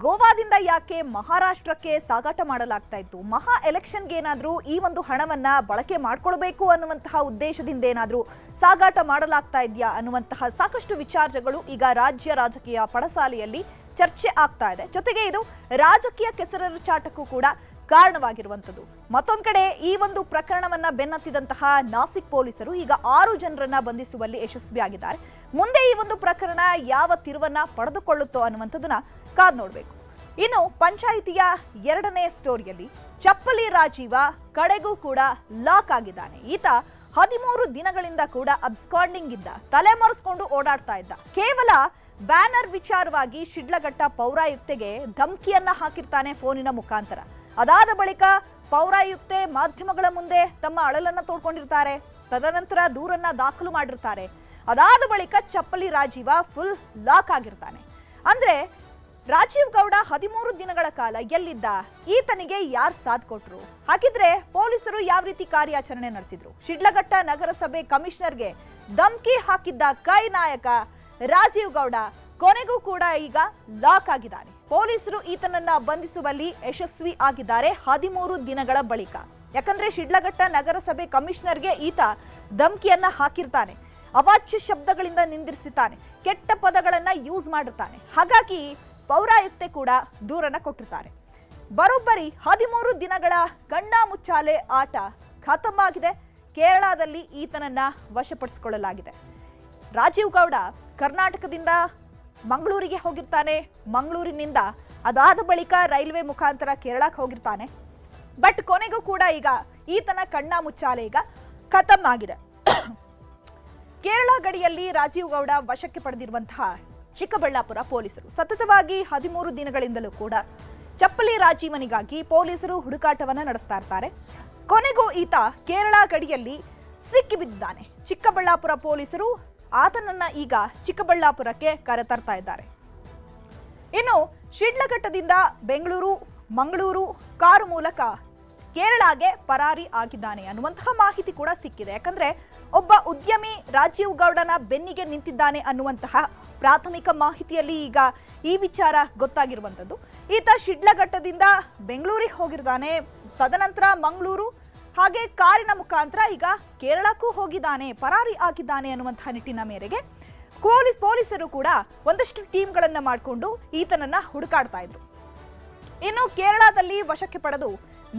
ಗೋವಾದಿಂದ ಯಾಕೆ ಮಹಾರಾಷ್ಟ್ರಕ್ಕೆ ಸಾಗಾಟ ಮಾಡಲಾಗ್ತಾ ಇತ್ತು? ಮಹಾ ಎಲೆಕ್ಷನ್ಗೆ ಏನಾದರೂ ಈ ಒಂದು ಹಣವನ್ನ ಬಳಕೆ ಮಾಡ್ಕೊಳ್ಬೇಕು ಅನ್ನುವಂತಹ ಉದ್ದೇಶದಿಂದ ಏನಾದರೂ ಸಾಗಾಟ ಮಾಡಲಾಗ್ತಾ ಇದೆಯಾ ಅನ್ನುವಂತಹ ಸಾಕಷ್ಟು ವಿಚಾರಗಳು ಈಗ ರಾಜ್ಯ ರಾಜಕೀಯ ಪಡಸಾಲೆಯಲ್ಲಿ ಚರ್ಚೆ ಆಗ್ತಾ ಇದೆ. ಜೊತೆಗೆ ಇದು ರಾಜಕೀಯ ಕೆಸರೆರಚಾಟಕ್ಕೂ ಕೂಡ ಕಾರಣವಾಗಿರುವಂಥದ್ದು. ಮತ್ತೊಂದು ಕಡೆ ಈ ಒಂದು ಪ್ರಕರಣವನ್ನ ಬೆನ್ನತ್ತಿದಂತಹ ನಾಸಿಕ್ ಪೊಲೀಸರು ಈಗ 6 ಜನರನ್ನ ಬಂಧಿಸುವಲ್ಲಿ ಯಶಸ್ವಿಯಾಗಿದ್ದಾರೆ. ಮುಂದೆ ಈ ಒಂದು ಪ್ರಕರಣ ಯಾವ ತಿರುವನ್ನ ಪಡೆದುಕೊಳ್ಳುತ್ತೋ ಅನ್ನುವಂಥದ್ದನ್ನ ಕಾದ್ ನೋಡಬೇಕು. ಇನ್ನು ಪಂಚಾಯಿತಿಯ 2ನೇ ಸ್ಟೋರಿಯಲ್ಲಿ ಚಪ್ಪಲಿ ರಾಜೀವ ಕಡೆಗೂ ಕೂಡ ಲಾಕ್ ಆಗಿದ್ದಾನೆ. ಈತ 13 ದಿನಗಳಿಂದ ಕೂಡ ಅಬ್ಸ್ಕಾಂಡಿಂಗ್ ಇದ್ದ, ತಲೆಮರೆಸ್ಕೊಂಡು ಓಡಾಡ್ತಾ ಇದ್ದ. ಕೇವಲ ಬ್ಯಾನರ್ ವಿಚಾರವಾಗಿ ಶಿಡ್ಲಘಟ್ಟ ಪೌರಾಯುಕ್ತೆಗೆ ಧಮಕಿಯನ್ನ ಹಾಕಿರ್ತಾನೆ ಫೋನಿನ ಮುಖಾಂತರ. ಅದಾದ ಬಳಿಕ ಪೌರಾಯುಕ್ತೆ ಮಾಧ್ಯಮಗಳ ಮುಂದೆ ತಮ್ಮ ಅಳಲನ್ನ ತೋಡ್ಕೊಂಡಿರ್ತಾರೆ. ತದನಂತರ ದೂರನ್ನ ದಾಖಲು ಮಾಡಿರ್ತಾರೆ. ಅದಾದ ಬಳಿಕ ಚಪ್ಪಲಿ ರಾಜೀವ ಫುಲ್ ಲಾಕ್ ಆಗಿರ್ತಾನೆ. ಅಂದ್ರೆ ರಾಜೀವ್ ಗೌಡ 13 ದಿನಗಳ ಕಾಲ ಎಲ್ಲಿದ್ದ? ಈತನಿಗೆ ಯಾರು ಸಾಥ್ ಕೊಟ್ರು? ಹಾಗಿದ್ರೆ ಪೊಲೀಸರು ಯಾವ ರೀತಿ ಕಾರ್ಯಾಚರಣೆ ನಡೆಸಿದ್ರು? ಶಿಡ್ಲಘಟ್ಟ ನಗರಸಭೆ ಕಮಿಷನರ್ಗೆ ಧಮಕಿ ಹಾಕಿದ್ದ ಕೈ ನಾಯಕ ರಾಜೀವ್ ಗೌಡ ಕೊನೆಗೂ ಕೂಡ ಈಗ ಲಾಕ್ ಆಗಿದ್ದಾನೆ. ಪೊಲೀಸರು ಈತನನ್ನ ಬಂಧಿಸುವಲ್ಲಿ ಯಶಸ್ವಿ ಆಗಿದ್ದಾರೆ 13 ದಿನಗಳ ಬಳಿಕ. ಯಾಕಂದ್ರೆ ಶಿಡ್ಲಘಟ್ಟ ನಗರಸಭೆ ಕಮಿಷನರ್ಗೆ ಈತ ಧಮಕಿಯನ್ನ ಹಾಕಿರ್ತಾನೆ, ಅವಾಚ್ಯ ಶಬ್ದಗಳಿಂದ ನಿಂದಿರಿಸಿರ್ತಾನೆ, ಕೆಟ್ಟ ಪದಗಳನ್ನ ಯೂಸ್ ಮಾಡಿರ್ತಾನೆ. ಹಾಗಾಗಿ ಪೌರಾಯುಕ್ತೆ ಕೂಡ ದೂರನ್ನ ಕೊಟ್ಟಿರ್ತಾರೆ. ಬರೋಬ್ಬರಿ 13 ದಿನಗಳ ಗಂಡಾ ಮುಚ್ಚಾಲೆ ಆಟ ಖತಮ್ ಆಗಿದೆ. ಕೇರಳದಲ್ಲಿ ಈತನನ್ನ ವಶಪಡಿಸಿಕೊಳ್ಳಲಾಗಿದೆ. ರಾಜೀವ್ ಗೌಡ ಕರ್ನಾಟಕದಿಂದ ಮಂಗಳೂರಿಗೆ ಹೋಗಿರ್ತಾನೆ. ಮಂಗಳೂರಿನಿಂದ ಅದಾದ ಬಳಿಕ ರೈಲ್ವೆ ಮುಖಾಂತರ ಕೇರಳಕ್ಕೆ ಹೋಗಿರ್ತಾನೆ. ಬಟ್ ಕೊನೆಗೂ ಕೂಡ ಈಗ ಈತನ ಕಣ್ಣ ಮುಚ್ಚಾಲೆ ಈಗ ಖತಮ್ ಆಗಿದೆ. ಕೇರಳ ಗಡಿಯಲ್ಲಿ ರಾಜೀವ್ ಗೌಡ ವಶಕ್ಕೆ ಪಡೆದಿರುವಂತಹ ಚಿಕ್ಕಬಳ್ಳಾಪುರ ಪೊಲೀಸರು ಸತತವಾಗಿ 13 ದಿನಗಳಿಂದಲೂ ಕೂಡ ಚಪ್ಪಲಿ ರಾಜೀವನಿಗಾಗಿ ಪೊಲೀಸರು ಹುಡುಕಾಟವನ್ನ ನಡೆಸ್ತಾ ಇರ್ತಾರೆ. ಕೊನೆಗೂ ಈತ ಕೇರಳ ಗಡಿಯಲ್ಲಿ ಸಿಕ್ಕಿಬಿದ್ದಿದ್ದಾನೆ. ಚಿಕ್ಕಬಳ್ಳಾಪುರ ಪೊಲೀಸರು ಆತನನ್ನ ಈಗ ಚಿಕ್ಕಬಳ್ಳಾಪುರಕ್ಕೆ ಕರೆತರ್ತಾ ಇದ್ದಾರೆ. ಇನ್ನು ಶಿಡ್ಲಘಟ್ಟದಿಂದ ಬೆಂಗಳೂರು ಮಂಗಳೂರು ಕಾರು ಮೂಲಕ ಕೇರಳಗೆ ಪರಾರಿ ಆಗಿದ್ದಾನೆ ಅನ್ನುವಂತಹ ಮಾಹಿತಿ ಕೂಡ ಸಿಕ್ಕಿದೆ. ಯಾಕಂದ್ರೆ ಒಬ್ಬ ಉದ್ಯಮಿ ರಾಜೀವ್ ಗೌಡನ ಬೆನ್ನಿಗೆ ನಿಂತಿದ್ದಾನೆ ಅನ್ನುವಂತಹ ಪ್ರಾಥಮಿಕ ಮಾಹಿತಿಯಲ್ಲಿ ಈಗ ಈ ವಿಚಾರ ಗೊತ್ತಾಗಿರುವಂತದ್ದು. ಈತ ಶಿಡ್ಲಘಟ್ಟದಿಂದ ಬೆಂಗಳೂರಿಗೆ ಹೋಗಿರ್ತಾನೆ, ತದನಂತರ ಮಂಗಳೂರು ಹಾಗೆ ಕಾರಿನ ಮುಖಾಂತರ ಈಗ ಕೇರಳಕ್ಕೂ ಹೋಗಿದ್ದಾನೆ, ಪರಾರಿ ಆಗಿದ್ದಾನೆ ಅನ್ನುವಂತಹ ನಿಟ್ಟಿನ ಮೇರೆಗೆ ಪೊಲೀಸರು ಕೂಡ ಒಂದಷ್ಟು ಟೀಮ್ಗಳನ್ನ ಮಾಡಿಕೊಂಡು ಈತನನ್ನ ಹುಡುಕಾಡ್ತಾ ಇದ್ರು. ಇನ್ನು ಕೇರಳದಲ್ಲಿ ವಶಕ್ಕೆ ಪಡೆದು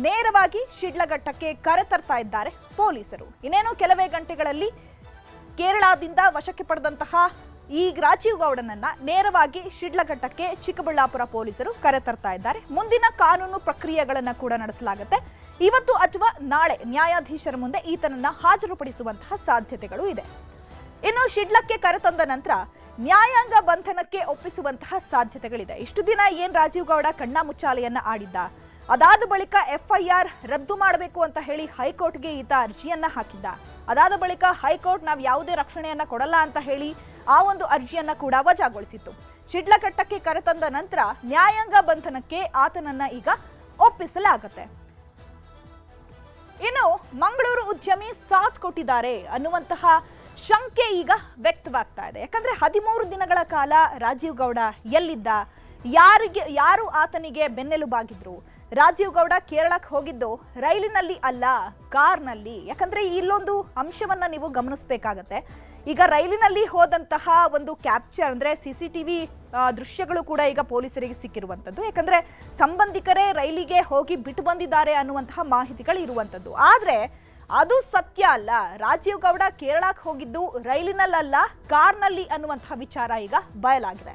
ನೇರವಾಗಿ ಶಿಡ್ಲಘಟ್ಟಕ್ಕೆ ಕರೆತರ್ತಾ ಇದ್ದಾರೆ ಪೊಲೀಸರು. ಇನ್ನೇನು ಕೆಲವೇ ಗಂಟೆಗಳಲ್ಲಿ ಕೇರಳದಿಂದ ವಶಕ್ಕೆ ಪಡೆದಂತಹ ಈ ರಾಜೀವ್ ಗೌಡನನ್ನ ನೇರವಾಗಿ ಶಿಡ್ಲಘಟ್ಟಕ್ಕೆ ಚಿಕ್ಕಬಳ್ಳಾಪುರ ಪೊಲೀಸರು ಕರೆತರ್ತಾ ಇದ್ದಾರೆ. ಮುಂದಿನ ಕಾನೂನು ಪ್ರಕ್ರಿಯೆಗಳನ್ನ ಕೂಡ ನಡೆಸಲಾಗುತ್ತೆ. ಇವತ್ತು ಅಥವಾ ನಾಳೆ ನ್ಯಾಯಾಧೀಶರ ಮುಂದೆ ಈತನನ್ನ ಹಾಜರುಪಡಿಸುವಂತಹ ಸಾಧ್ಯತೆಗಳು ಇದೆ. ಇನ್ನು ಶಿಡ್ಲಕ್ಕೆ ಕರೆತಂದ ನಂತರ ನ್ಯಾಯಾಂಗ ಬಂಧನಕ್ಕೆ ಒಪ್ಪಿಸುವಂತಹ ಸಾಧ್ಯತೆಗಳಿದೆ. ಇಷ್ಟು ದಿನ ಏನ್ ರಾಜೀವ್ ಗೌಡ ಕಣ್ಣ ಮುಚ್ಚಾಲೆಯನ್ನ ಆಡಿದ್ದ, ಅದಾದ ಬಳಿಕ FIR ರದ್ದು ಮಾಡಬೇಕು ಅಂತ ಹೇಳಿ ಹೈಕೋರ್ಟ್ಗೆ ಈತ ಅರ್ಜಿಯನ್ನ ಹಾಕಿದ್ದ. ಅದಾದ ಬಳಿಕ ಹೈಕೋರ್ಟ್ ನಾವು ಯಾವುದೇ ರಕ್ಷಣೆಯನ್ನ ಕೊಡಲ್ಲ ಅಂತ ಹೇಳಿ ಆ ಒಂದು ಅರ್ಜಿಯನ್ನ ಕೂಡ ವಜಾಗೊಳಿಸಿತ್ತು. ಶಿಡ್ಲಘಟ್ಟಕ್ಕೆ ಕರೆತಂದ ನಂತರ ನ್ಯಾಯಾಂಗ ಬಂಧನಕ್ಕೆ ಆತನನ್ನ ಈಗ ಒಪ್ಪಿಸಲಾಗುತ್ತೆ. ಇನ್ನು ಮಂಗಳೂರು ಉದ್ಯಮಿ ಸಾಥ್ ಕೊಟ್ಟಿದ್ದಾರೆ ಅನ್ನುವಂತಹ ಶಂಕೆ ಈಗ ವ್ಯಕ್ತವಾಗ್ತಾ ಇದೆ. ಯಾಕಂದ್ರೆ 13 ದಿನಗಳ ಕಾಲ ರಾಜೀವ್ ಗೌಡ ಎಲ್ಲಿದ್ದ, ಯಾರು ಆತನಿಗೆ ಬೆನ್ನೆಲುಬಾಗಿದ್ರು? ರಾಜೀವ್ ಗೌಡ ಕೇರಳಕ್ಕೆ ಹೋಗಿದ್ದು ರೈಲಿನಲ್ಲಿ ಅಲ್ಲ, ಕಾರ್ನಲ್ಲಿ. ಯಾಕಂದ್ರೆ ಇಲ್ಲೊಂದು ಅಂಶವನ್ನ ನೀವು ಗಮನಿಸಬೇಕಾಗತ್ತೆ. ಈಗ ರೈಲಿನಲ್ಲಿ ಹೋದಂತಹ ಒಂದು ಕ್ಯಾಪ್ಚರ್ ಅಂದ್ರೆ CCTV ದೃಶ್ಯಗಳು ಕೂಡ ಈಗ ಪೊಲೀಸರಿಗೆ ಸಿಕ್ಕಿರುವಂತದ್ದು. ಯಾಕಂದ್ರೆ ಸಂಬಂಧಿಕರೇ ರೈಲಿಗೆ ಹೋಗಿ ಬಿಟ್ಟು ಬಂದಿದ್ದಾರೆ ಅನ್ನುವಂತಹ ಮಾಹಿತಿಗಳು ಇರುವಂತದ್ದು. ಆದ್ರೆ ಅದು ಸತ್ಯ ಅಲ್ಲ. ರಾಜೀವ್ ಗೌಡ ಕೇರಳಕ್ಕೆ ಹೋಗಿದ್ದು ರೈಲಿನಲ್ಲ, ಕಾರ್ನಲ್ಲಿ ಅನ್ನುವಂತಹ ವಿಚಾರ ಈಗ ಬಯಲಾಗಿದೆ.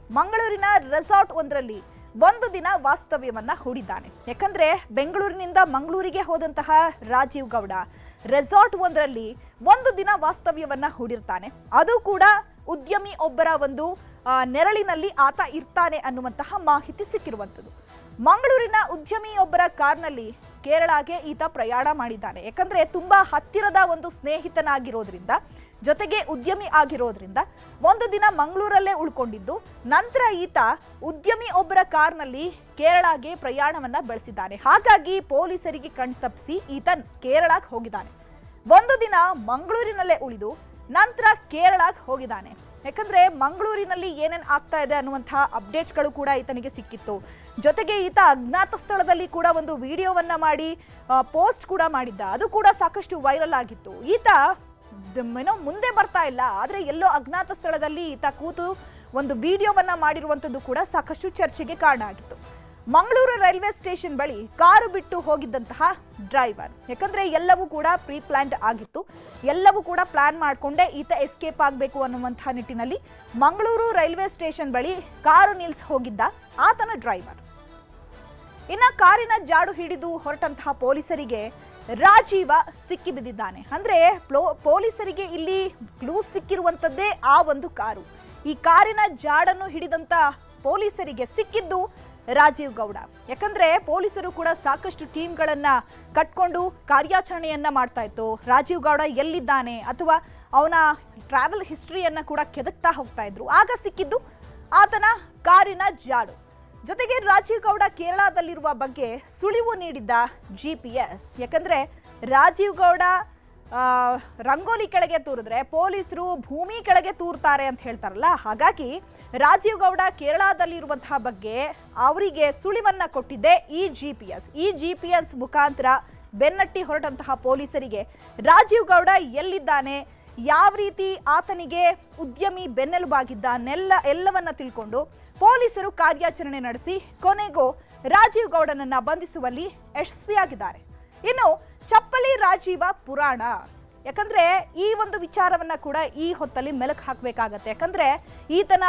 ಮಂಗಳೂರಿನ ರೆಸಾರ್ಟ್ ಒಂದರಲ್ಲಿ ಒಂದು ದಿನ ವಾಸ್ತವ್ಯವನ್ನ ಹೂಡಿದ್ದಾನೆ. ಯಾಕಂದ್ರೆ ಬೆಂಗಳೂರಿನಿಂದ ಮಂಗಳೂರಿಗೆ ಹೋದಂತಹ ರಾಜೀವ್ ಗೌಡ ರೆಸಾರ್ಟ್ ಒಂದರಲ್ಲಿ ಒಂದು ದಿನ ವಾಸ್ತವ್ಯವನ್ನ ಹೂಡಿರ್ತಾನೆ. ಅದು ಕೂಡ ಉದ್ಯಮಿ ಒಬ್ಬರ ಒಂದು ನೆರಳಿನಲ್ಲಿ ಆತ ಇರ್ತಾನೆ ಅನ್ನುವಂತಹ ಮಾಹಿತಿ ಸಿಕ್ಕಿರುವಂಥದ್ದು. ಮಂಗಳೂರಿನ ಉದ್ಯಮಿಯೊಬ್ಬರ ಕಾರ್ನಲ್ಲಿ ಕೇರಳಗೆ ಈತ ಪ್ರಯಾಣ ಮಾಡಿದ್ದಾನೆ. ಯಾಕಂದ್ರೆ ತುಂಬಾ ಹತ್ತಿರದ ಒಂದು ಸ್ನೇಹಿತನಾಗಿರೋದ್ರಿಂದ, ಜೊತೆಗೆ ಉದ್ಯಮಿ ಆಗಿರೋದ್ರಿಂದ ಒಂದು ದಿನ ಮಂಗಳೂರಲ್ಲೇ ಉಳ್ಕೊಂಡಿದ್ದು ನಂತರ ಈತ ಉದ್ಯಮಿ ಒಬ್ಬರ ಕಾರ್ನಲ್ಲಿ ಕೇರಳಗೆ ಪ್ರಯಾಣವನ್ನ ಬೆಳೆಸಿದ್ದಾನೆ. ಹಾಗಾಗಿ ಪೊಲೀಸರಿಗೆ ಕಣ್ತಪ್ಪಿಸಿ ಈತ ಕೇರಳಕ್ಕೆ ಹೋಗಿದ್ದಾನೆ. ಒಂದು ದಿನ ಮಂಗಳೂರಿನಲ್ಲೇ ಉಳಿದು ನಂತರ ಕೇರಳಕ್ಕೆ ಹೋಗಿದ್ದಾನೆ. ಯಾಕಂದ್ರೆ ಮಂಗಳೂರಿನಲ್ಲಿ ಏನೇನ್ ಆಗ್ತಾ ಇದೆ ಅನ್ನುವಂತಹ ಅಪ್ಡೇಟ್ಸ್ಗಳು ಕೂಡ ಈತನಿಗೆ ಸಿಕ್ಕಿತ್ತು. ಜೊತೆಗೆ ಈತ ಅಜ್ಞಾತ ಸ್ಥಳದಲ್ಲಿ ಕೂಡ ಒಂದು ವಿಡಿಯೋವನ್ನ ಮಾಡಿ ಪೋಸ್ಟ್ ಕೂಡ ಮಾಡಿದ್ದ. ಅದು ಕೂಡ ಸಾಕಷ್ಟು ವೈರಲ್ ಆಗಿತ್ತು. ಈತ ಮುಂದೆ ಬರ್ತಾ ಇಲ್ಲ, ಆದ್ರೆ ಎಲ್ಲೋ ಅಜ್ಞಾತ ಸ್ಥಳದಲ್ಲಿ ಈತ ಕೂತು ಒಂದು ವಿಡಿಯೋವನ್ನ ಮಾಡಿರುವಂತದ್ದು ಕೂಡ ಸಾಕಷ್ಟು ಚರ್ಚೆಗೆ ಕಾರಣ ಆಗಿತ್ತು. ಮಂಗಳೂರು ರೈಲ್ವೆ ಸ್ಟೇಷನ್ ಬಳಿ ಕಾರು ಬಿಟ್ಟು ಹೋಗಿದ್ದಂತಹ ಡ್ರೈವರ್, ಯಾಕಂದ್ರೆ ಎಲ್ಲವೂ ಕೂಡ ಪ್ರೀ ಪ್ಲಾನ್ಡ್ ಆಗಿತ್ತು, ಎಲ್ಲವೂ ಕೂಡ ಪ್ಲಾನ್ ಮಾಡಿಕೊಂಡೇ ಈತ ಎಸ್ಕೇಪ್ ಆಗಬೇಕು ಅನ್ನುವಂತಹ ನಿಟ್ಟಿನಲ್ಲಿ ಮಂಗಳೂರು ರೈಲ್ವೆ ಸ್ಟೇಷನ್ ಬಳಿ ಕಾರು ನಿಲ್ಸಿ ಹೋಗಿದ್ದ ಆತನ ಡ್ರೈವರ್. ಇನ್ನ ಕಾರಿನ ಜಾಡು ಹಿಡಿದು ಹೊರಟಂತಹ ಪೊಲೀಸರಿಗೆ ರಾಜೀವ ಸಿಕ್ಕಿ ಬಿದ್ದಿದ್ದಾನೆ. ಅಂದ್ರೆ ಪೊಲೀಸರಿಗೆ ಇಲ್ಲಿ ಕ್ಲೂ ಸಿಕ್ಕಿರುವಂತದ್ದೇ ಆ ಒಂದು ಕಾರು. ಈ ಕಾರಿನ ಜಾಡನ್ನು ಹಿಡಿದಂತ ಪೊಲೀಸರಿಗೆ ಸಿಕ್ಕಿದ್ದು ರಾಜೀವ್ ಗೌಡ. ಯಾಕಂದ್ರೆ ಪೊಲೀಸರು ಕೂಡ ಸಾಕಷ್ಟು ಟೀಮ್ಗಳನ್ನ ಕಟ್ಕೊಂಡು ಕಾರ್ಯಾಚರಣೆಯನ್ನ ಮಾಡ್ತಾ ಇತ್ತು. ರಾಜೀವ್ ಗೌಡ ಎಲ್ಲಿದ್ದಾನೆ ಅಥವಾ ಅವನ ಟ್ರಾವೆಲ್ ಹಿಸ್ಟ್ರಿಯನ್ನ ಕೂಡ ಕೆದಕ್ತಾ ಹೋಗ್ತಾ ಇದ್ರು. ಆಗ ಸಿಕ್ಕಿದ್ದು ಆತನ ಕಾರಿನ ಜಾಡು. ಜೊತೆಗೆ ರಾಜೀವ್ ಗೌಡ ಕೇರಳದಲ್ಲಿರುವ ಬಗ್ಗೆ ಸುಳಿವು ನೀಡಿದ್ದ GPS. ಯಾಕಂದ್ರೆ ರಾಜೀವ್ ಗೌಡ ರಂಗೋಲಿ ಕೆಳಗೆ ತೂರಿದ್ರೆ ಪೊಲೀಸರು ಭೂಮಿ ಕೆಳಗೆ ತೂರ್ತಾರೆ ಅಂತ ಹೇಳ್ತಾರಲ್ಲ, ಹಾಗಾಗಿ ರಾಜೀವ್ ಗೌಡ ಕೇರಳದಲ್ಲಿರುವಂತಹ ಬಗ್ಗೆ ಅವರಿಗೆ ಸುಳಿವನ್ನ ಕೊಟ್ಟಿದ್ದೆ ಈ GPS. ಈ GPS ಮುಖಾಂತರ ಬೆನ್ನಟ್ಟಿ ಹೊರಟಂತಹ ಪೊಲೀಸರಿಗೆ ರಾಜೀವ್ ಗೌಡ ಎಲ್ಲಿದ್ದಾನೆ, ಯಾವ ರೀತಿ ಆತನಿಗೆ ಉದ್ಯಮಿ ಎಲ್ಲವನ್ನ ತಿಳ್ಕೊಂಡು ಪೊಲೀಸರು ಕಾರ್ಯಾಚರಣೆ ನಡೆಸಿ ಕೊನೆಗೂ ರಾಜೀವ್ ಗೌಡನನ್ನ ಬಂಧಿಸುವಲ್ಲಿ ಯಶಸ್ವಿಯಾಗಿದ್ದಾರೆ. ಇನ್ನು ಚಪ್ಪಲಿ ರಾಜೀವ ಪುರಾಣ, ಯಾಕಂದ್ರೆ ಈ ಒಂದು ವಿಚಾರವನ್ನ ಕೂಡ ಈ ಹೊತ್ತಲ್ಲಿ ಮೆಲುಕು ಹಾಕಬೇಕಾಗತ್ತೆ. ಯಾಕಂದ್ರೆ ಈತನ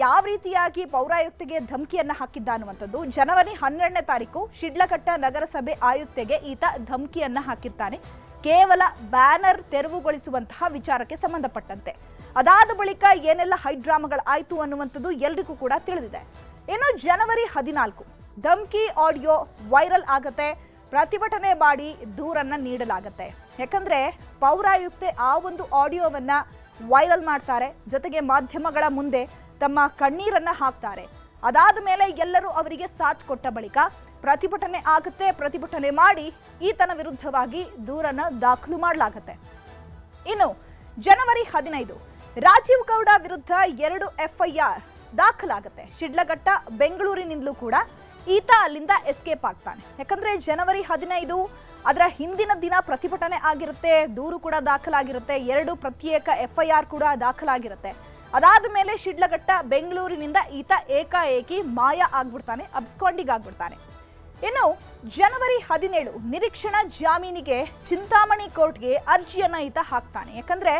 ಯಾವ ರೀತಿಯಾಗಿ ಪೌರಾಯುಕ್ತೆಗೆ ಧಮಕಿಯನ್ನ ಹಾಕಿದ್ದ ಅನ್ನುವಂಥದ್ದು. ಜನವರಿ 12ನೇ ತಾರೀಕು ಶಿಡ್ಲಘಟ್ಟ ನಗರಸಭೆ ಆಯುಕ್ತೆಗೆ ಈತ ಧಮಕಿಯನ್ನ ಹಾಕಿರ್ತಾನೆ, ಕೇವಲ ಬ್ಯಾನರ್ ತೆರವುಗೊಳಿಸುವಂತಹ ವಿಚಾರಕ್ಕೆ ಸಂಬಂಧಪಟ್ಟಂತೆ. ಅದಾದ ಬಳಿಕ ಏನೆಲ್ಲ ಹೈಡ್ರಾಮಾಗಳು ಆಯ್ತು ಅನ್ನುವಂಥದ್ದು ಎಲ್ರಿಗೂ ಕೂಡ ತಿಳಿದಿದೆ. ಇನ್ನು ಜನವರಿ 14 ಧಮಕಿ ಆಡಿಯೋ ವೈರಲ್ ಆಗತ್ತೆ, ಪ್ರತಿಭಟನೆ ಮಾಡಿ ದೂರನ್ನ ನೀಡಲಾಗತ್ತೆ. ಯಾಕಂದ್ರೆ ಪೌರಾಯುಕ್ತೆ ಆ ಒಂದು ಆಡಿಯೋವನ್ನ ವೈರಲ್ ಮಾಡ್ತಾರೆ, ಜೊತೆಗೆ ಮಾಧ್ಯಮಗಳ ಮುಂದೆ ತಮ್ಮ ಕಣ್ಣೀರನ್ನ ಹಾಕ್ತಾರೆ. ಅದಾದ ಮೇಲೆ ಎಲ್ಲರೂ ಅವರಿಗೆ ಸಾಥ್ ಕೊಟ್ಟ ಬಳಿಕ ಪ್ರತಿಭಟನೆ ಆಗುತ್ತೆ. ಪ್ರತಿಭಟನೆ ಮಾಡಿ ಈತನ ವಿರುದ್ಧವಾಗಿ ದೂರನ್ನ ದಾಖಲು ಮಾಡಲಾಗುತ್ತೆ. ಇನ್ನು ಜನವರಿ 15 ರಾಜೀವ್ ಗೌಡ ವಿರುದ್ಧ 2 FIR ದಾಖಲಾಗುತ್ತೆ. ಶಿಡ್ಲಘಟ್ಟ ಬೆಂಗಳೂರಿನಿಂದಲೂ ಕೂಡ ಈತ ಅಲ್ಲಿಂದ ಎಸ್ಕೇಪ್ ಆಗ್ತಾನೆ. ಯಾಕಂದ್ರೆ ಜನವರಿ 15 ಅದರ ಹಿಂದಿನ ದಿನ ಪ್ರತಿಭಟನೆ ಆಗಿರುತ್ತೆ, ದೂರು ಕೂಡ ದಾಖಲಾಗಿರುತ್ತೆ, 2 ಪ್ರತ್ಯೇಕ FIR ಕೂಡ ದಾಖಲಾಗಿರುತ್ತೆ. ಅದಾದ ಮೇಲೆ ಶಿಡ್ಲಘಟ್ಟ ಬೆಂಗಳೂರಿನಿಂದ ಈತ ಏಕಾಏಕಿ ಮಾಯ ಆಗ್ಬಿಡ್ತಾನೆ, ಅಬ್ಸ್ಕಾಂಡಿಂಗ್ ಆಗ್ಬಿಡ್ತಾನೆ. ಇನ್ನು ಜನವರಿ 17 ನಿರೀಕ್ಷಣಾ ಜಾಮೀನಿಗೆ ಚಿಂತಾಮಣಿ ಕೋರ್ಟ್ಗೆ ಅರ್ಜಿಯನ್ನ ಈತ ಹಾಕ್ತಾನೆ. ಯಾಕಂದ್ರೆ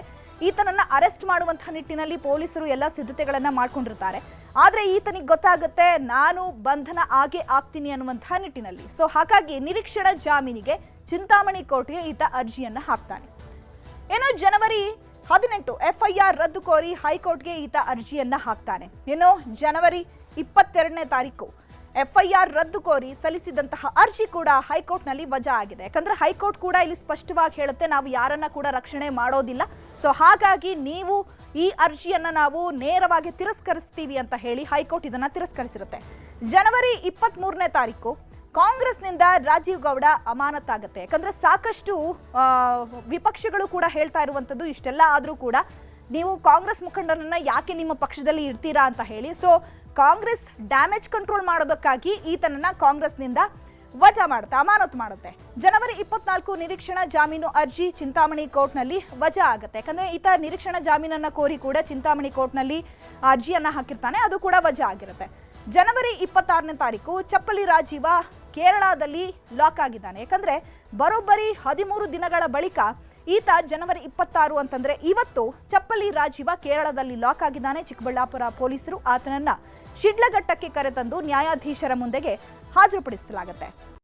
ಈತನನ್ನ ಅರೆಸ್ಟ್ ಮಾಡುವಂತಹ ನಿಟ್ಟಿನಲ್ಲಿ ಪೊಲೀಸರು ಎಲ್ಲ ಸಿದ್ಧತೆಗಳನ್ನ ಮಾಡ್ಕೊಂಡಿರ್ತಾರೆ. ಆದ್ರೆ ಈತನಿಗೆ ಗೊತ್ತಾಗುತ್ತೆ ನಾನು ಬಂಧನ ಆಗೇ ಆಗ್ತೀನಿ ಅನ್ನುವಂತಹ ನಿಟ್ಟಿನಲ್ಲಿ. ಸೊ ಹಾಗಾಗಿ ನಿರೀಕ್ಷಣಾ ಜಾಮೀನಿಗೆ ಚಿಂತಾಮಣಿ ಕೋರ್ಟ್ಗೆ ಈತ ಅರ್ಜಿಯನ್ನ ಹಾಕ್ತಾನೆ. ಇನ್ನು ಜನವರಿ 18 FIR ರದ್ದು ಕೋರಿ ಹೈಕೋರ್ಟ್ಗೆ ಈತ ಅರ್ಜಿಯನ್ನ ಹಾಕ್ತಾನೆ. ಇನ್ನು ಜನವರಿ 22ನೇ ತಾರೀಕು FIR ರದ್ದು ಕೋರಿ ಸಲ್ಲಿಸಿದಂತಹ ಅರ್ಜಿ ಕೂಡ ಹೈಕೋರ್ಟ್ನಲ್ಲಿ ವಜಾ ಆಗಿದೆ. ಯಾಕಂದ್ರೆ ಹೈಕೋರ್ಟ್ ಕೂಡ ಇಲ್ಲಿ ಸ್ಪಷ್ಟವಾಗಿ ಹೇಳುತ್ತೆ, ನಾವು ಯಾರನ್ನ ಕೂಡ ರಕ್ಷಣೆ ಮಾಡೋದಿಲ್ಲ, ಸೊ ಹಾಗಾಗಿ ನೀವು ಈ ಅರ್ಜಿಯನ್ನ ನಾವು ನೇರವಾಗಿ ತಿರಸ್ಕರಿಸ್ತೀವಿ ಅಂತ ಹೇಳಿ ಹೈಕೋರ್ಟ್ ಇದನ್ನ ತಿರಸ್ಕರಿಸಿರುತ್ತೆ. ಜನವರಿ 23ನೇ ತಾರೀಕು ಕಾಂಗ್ರೆಸ್ನಿಂದ ರಾಜೀವ್ ಗೌಡ ಅಮಾನತಾಗುತ್ತೆ. ಯಾಕಂದ್ರೆ ಸಾಕಷ್ಟು ವಿಪಕ್ಷಗಳು ಕೂಡ ಹೇಳ್ತಾ ಇರುವಂತದ್ದು ಇಷ್ಟೆಲ್ಲ ಆದ್ರೂ ಕೂಡ ನೀವು ಕಾಂಗ್ರೆಸ್ ಮುಖಂಡರನ್ನ ಯಾಕೆ ನಿಮ್ಮ ಪಕ್ಷದಲ್ಲಿ ಇಡ್ತೀರಾ ಅಂತ ಹೇಳಿ. ಸೊ ಕಾಂಗ್ರೆಸ್ ಡ್ಯಾಮೇಜ್ ಕಂಟ್ರೋಲ್ ಮಾಡೋದಕ್ಕಾಗಿ ಈತನನ್ನ ಕಾಂಗ್ರೆಸ್ನಿಂದ ವಜಾ ಮಾಡುತ್ತೆ, ಅಮಾನತು ಮಾಡುತ್ತೆ. ಜನವರಿ 24 ನಿರೀಕ್ಷಣಾ ಜಾಮೀನು ಅರ್ಜಿ ಚಿಂತಾಮಣಿ ಕೋರ್ಟ್ನಲ್ಲಿ ವಜಾ ಆಗುತ್ತೆ. ಯಾಕಂದ್ರೆ ಈತ ನಿರೀಕ್ಷಣಾ ಜಾಮೀನನ್ನ ಕೋರಿ ಕೂಡ ಚಿಂತಾಮಣಿ ಕೋರ್ಟ್ನಲ್ಲಿ ಅರ್ಜಿಯನ್ನ ಹಾಕಿರ್ತಾನೆ, ಅದು ಕೂಡ ವಜಾ ಆಗಿರುತ್ತೆ. ಜನವರಿ 26ನೇ ತಾರೀಕು ಚಪ್ಪಲಿ ರಾಜೀವ ಕೇರಳದಲ್ಲಿ ಲಾಕ್ ಆಗಿದ್ದಾನೆ. ಯಾಕಂದ್ರೆ ಬರೋಬ್ಬರಿ 13 ದಿನಗಳ ಬಳಿಕ ಈತ ಜನವರಿ 26 ಅಂತಂದ್ರೆ ಇವತ್ತು ಚಪ್ಪಲಿ ರಾಜೀವ ಕೇರಳದಲ್ಲಿ ಲಾಕ್ ಆಗಿದ್ದಾನೆ. ಚಿಕ್ಕಬಳ್ಳಾಪುರ ಪೊಲೀಸರು ಆತನನ್ನ ಶಿಡ್ಲಘಟ್ಟಕ್ಕೆ ಕರೆತಂದು ನ್ಯಾಯಾಧೀಶರ ಮುಂದೆಗೆ ಹಾಜರುಪಡಿಸಲಾಗುತ್ತೆ.